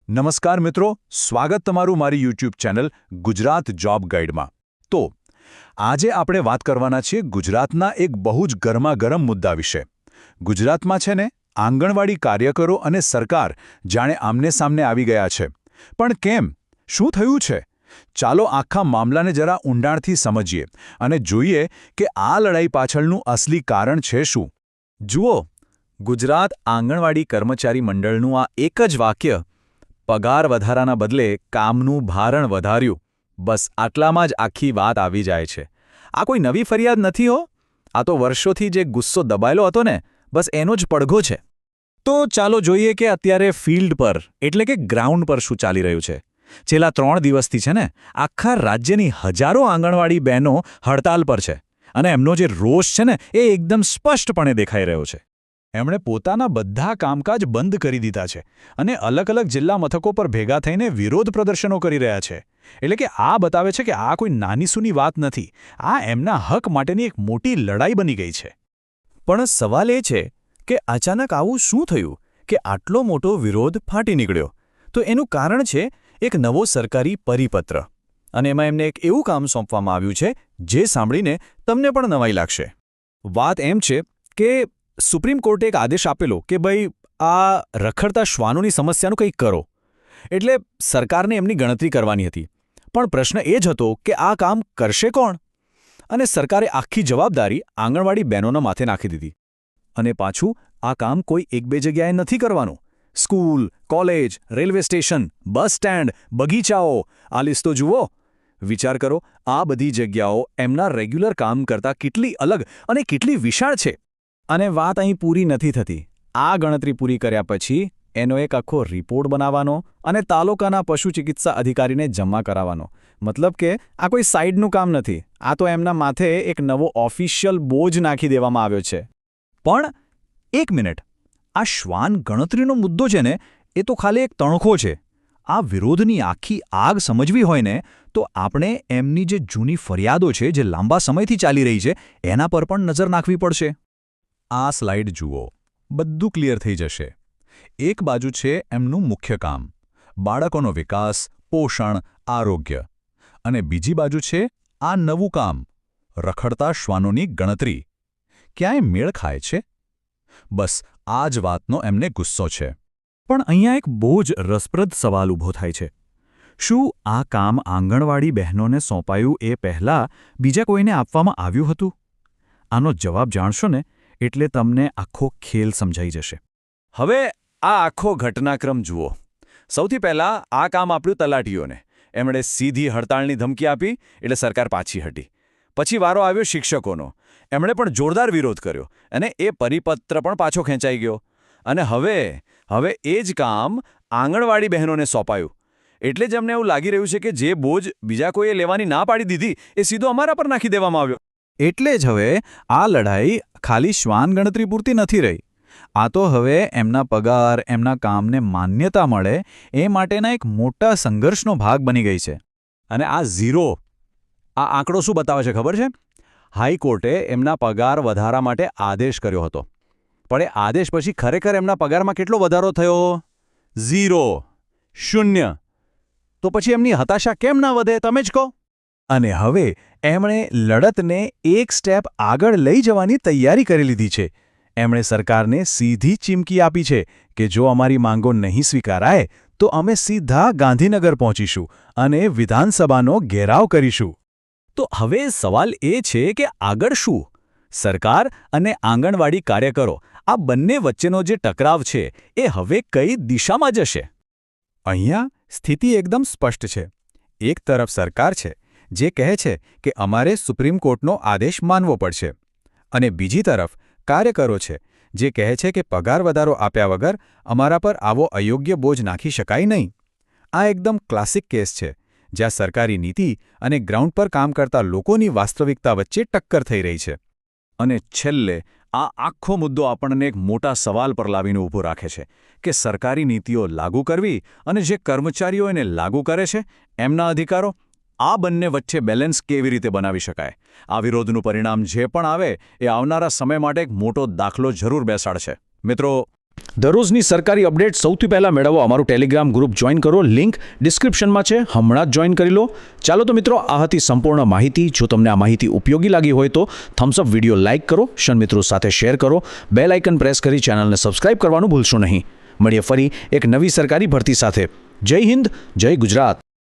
નમસ્કાર મિત્રો, સ્વાગત તમારું મારી યુટ્યુબ ચેનલ ગુજરાત જોબ ગાઈડમાં। તો આજે આપણે વાત કરવાના છીએ ગુજરાતના એક બહુ જ ગરમાગરમ મુદ્દા વિશે। ગુજરાતમાં છે ને આંગણવાડી કાર્યકરો અને સરકાર જાણે આમને સામને આવી ગયા છે। પણ કેમ? શું થયું છે? ચાલો આખા મામલાને જરા ઊંડાણથી સમજીએ અને જોઈએ કે આ લડાઈ પાછળનું અસલી કારણ છે શું। જુઓ, ગુજરાત આંગણવાડી કર્મચારી મંડળનું આ એક જ વાક્ય, પગાર વધારાના બદલે કામનું ભારણ વધાર્યું, બસ આટલામાં જ આખી વાત આવી જાય છે। આ કોઈ નવી ફરિયાદ નથી હો, આ તો વર્ષોથી જે ગુસ્સો દબાયેલો હતો ને, બસ એનો જ પડઘો છે। તો ચાલો જોઈએ કે અત્યારે ફિલ્ડ પર એટલે કે ગ્રાઉન્ડ પર શું ચાલી રહ્યું છે। છેલ્લા 3 દિવસથી છે ને આખા રાજ્યની હજારો આંગણવાડી બહેનો હડતાલ પર છે અને એમનો જે રોષ છે ને એ એકદમ સ્પષ્ટપણે દેખાઈ રહ્યો છે। એમણે પોતાના બધા કામકાજ બંધ કરી દીધા છે અને અલગ અલગ જિલ્લા મથકો પર ભેગા થઈને વિરોધ પ્રદર્શનો કરી રહ્યા છે। એટલે કે આ બતાવે છે કે આ કોઈ નાની સૂની વાત નથી, આ એમના હક માટેની એક મોટી લડાઈ બની ગઈ છે। પણ સવાલ એ છે કે અચાનક આવું શું થયું કે આટલો મોટો વિરોધ ફાટી નીકળ્યો? તો એનું કારણ છે એક નવો સરકારી પરિપત્ર, અને એમાં એમને એક એવું કામ સોંપવામાં આવ્યું છે જે સાંભળીને તમને પણ નવાઈ લાગશે। વાત એમ છે કે સુપ્રીમ કોર્ટે એક આદેશ આપેલો કે ભાઈ આ રખડતા શ્વાનોની સમસ્યાનું કંઈક કરો, એટલે સરકારને એમની ગણતરી કરવાની હતી। પણ પ્રશ્ન એ જ હતો કે આ કામ કરશે કોણ? અને સરકારે આખી જવાબદારી આંગણવાડી બહેનોના માથે નાખી દીધી। અને પાછું આ કામ કોઈ એક બે જગ્યાએ નથી કરવાનું, school, college, railway station, bus stand, બગીચાઓ, આ લિસ્તો જુઓ। વિચાર કરો, આ બધી જગ્યાઓ એમના રેગ્યુલર કામ કરતાં કેટલી અલગ અને કેટલી વિશાળ છે। અને વાત અહીં પૂરી નથી થતી। આ ગણતરી પૂરી કર્યા પછી એનો એક આખો રિપોર્ટ બનાવવાનો અને તાલુકાના પશુ ચિકિત્સા અધિકારીને જમા કરાવવાનો। મતલબ કે આ કોઈ સાઇડનું કામ નથી, આ તો એમના માથે એક નવો ઓફિશિયલ બોજ નાખી દેવામાં આવ્યો છે। પણ એક મિનિટ, આ શ્વાન ગણતરીનો મુદ્દો છે ને એ તો ખાલી એક તણખો છે। આ વિરોધની આખી આગ સમજવી હોય ને તો આપણે એમની જે જૂની ફરિયાદો છે, જે લાંબા સમયથી ચાલી રહી છે, એના પર પણ નજર નાખવી પડશે। આ સ્લાઇડ જુઓ, બધું ક્લિયર થઈ જશે। એક બાજુ છે એમનું મુખ્ય કામ, બાળકોનો વિકાસ, પોષણ, આરોગ્ય, અને બીજી બાજુ છે આ નવું કામ, રખડતા શ્વાનોની ગણતરી। ક્યાંય મેળ ખાય છે? બસ આ જ વાતનો એમને ગુસ્સો છે। પણ અહીંયા એક બહુ જ રસપ્રદ સવાલ ઊભો થાય છે, શું આ કામ આંગણવાડી બહેનોને સોંપાયું એ પહેલાં બીજા કોઈને આપવામાં આવ્યું હતું? આનો જવાબ જાણશો ને એટલે તમને આખો ખેલ સમજાઈ જશે। હવે આ આખો ઘટનાક્રમ જુઓ। સૌથી પહેલાં આ કામ આપ્યું તલાટીઓને, એમણે સીધી હડતાળની ધમકી આપી એટલે સરકાર પાછી હટી। પછી વારો આવ્યો શિક્ષકોનો, એમણે પણ જોરદાર વિરોધ કર્યો અને એ પરિપત્ર પણ પાછો ખેંચાઈ ગયો। અને હવે એ જ કામ આંગણવાડી બહેનોને સોંપાયું, એટલે જ એમને એવું લાગી રહ્યું છે કે જે બોજ બીજા કોઈએ લેવાની ના પાડી દીધી એ સીધો અમારા પર નાખી દેવામાં આવ્યો। એટલે જ હવે આ લડાઈ ખાલી શ્વાન ગણતરી પૂરતી નથી રહી, આ તો હવે એમના પગાર, એમના કામને માન્યતા મળે એ માટેના એક મોટા સંઘર્ષનો ભાગ બની ગઈ છે। અને આ ઝીરો, આ આંકડો શું બતાવે છે ખબર છે? હાઈકોર્ટે એમના પગાર વધારા માટે આદેશ કર્યો હતો, પણ એ આદેશ પછી ખરેખર એમના પગારમાં કેટલો વધારો થયો? ઝીરો, શૂન્ય। તો પછી એમની હતાશા કેમ ના વધે, તમે જ કહો। અને હવે એમણે લડતને એક સ્ટેપ આગળ લઈ જવાની તૈયારી કરી લીધી છે। એમણે સરકારને સીધી ચીમકી આપી છે કે જો અમારી માંગો નહીં સ્વીકારાય તો અમે સીધા ગાંધીનગર પહોંચીશું અને વિધાનસભાનો ઘેરાવ કરીશું। તો હવે સવાલ એ છે કે આગળ શું? સરકાર અને આંગણવાડી કાર્યકરો, આ બંને વચ્ચેનો જે ટકરાવ છે એ હવે કઈ દિશામાં જશે? અહીંયા સ્થિતિ એકદમ સ્પષ્ટ છે। એક તરફ સરકાર છે જે કહે છે કે અમારે સુપ્રીમ કોર્ટનો આદેશ માનવો પડશે, અને બીજી તરફ કાર્યકરો છે જે કહે છે કે પગાર વધારો આપ્યા વગર અમારા પર આવો અયોગ્ય બોજ નાખી શકાય નહીં। આ એકદમ ક્લાસિક કેસ છે જ્યાં સરકારી નીતિ અને ગ્રાઉન્ડ પર કામ કરતા લોકોની વાસ્તવિકતા વચ્ચે ટક્કર થઈ રહી છે। અને છેલ્લે આ આખો મુદ્દો આપણને એક મોટા સવાલ પર લાવીને ઊભો રાખે છે કે સરકારી નીતિઓ લાગુ કરવી અને જે કર્મચારીઓ એને લાગુ કરે છે એમના અધિકારો, આ બંને વચ્ચે બેલેન્સ કેવી રીતે બનાવી શકાય? આ વિરોધનું પરિણામ જે પણ આવે એ આવનારા સમય માટે એક મોટો દાખલો જરૂર બેસાડશે। મિત્રો, દરરોજની સરકારી અપડેટ સૌથી પહેલાં મેળવવા અમારું ટેલિગ્રામ ગ્રુપ જોઈન કરો. લિંક ડિસ્ક્રિપ્શનમાં છે, હમણાં જ જોઈન કરી લો. ચાલો તો મિત્રો, આ હતી સંપૂર્ણ માહિતી. જો તમને આ માહિતી ઉપયોગી લાગી હોય તો થમ્સઅપ વિડીયો લાઇક કરો, મિત્રો સાથે શેર કરો, બેલ આઇકન પ્રેસ કરી ચેનલને સબસ્ક્રાઇબ કરવાનું ભૂલશો નહીં. મળીએ ફરી એક નવી સરકારી ભરતી સાથે. જય હિન્દ, જય ગુજરાત.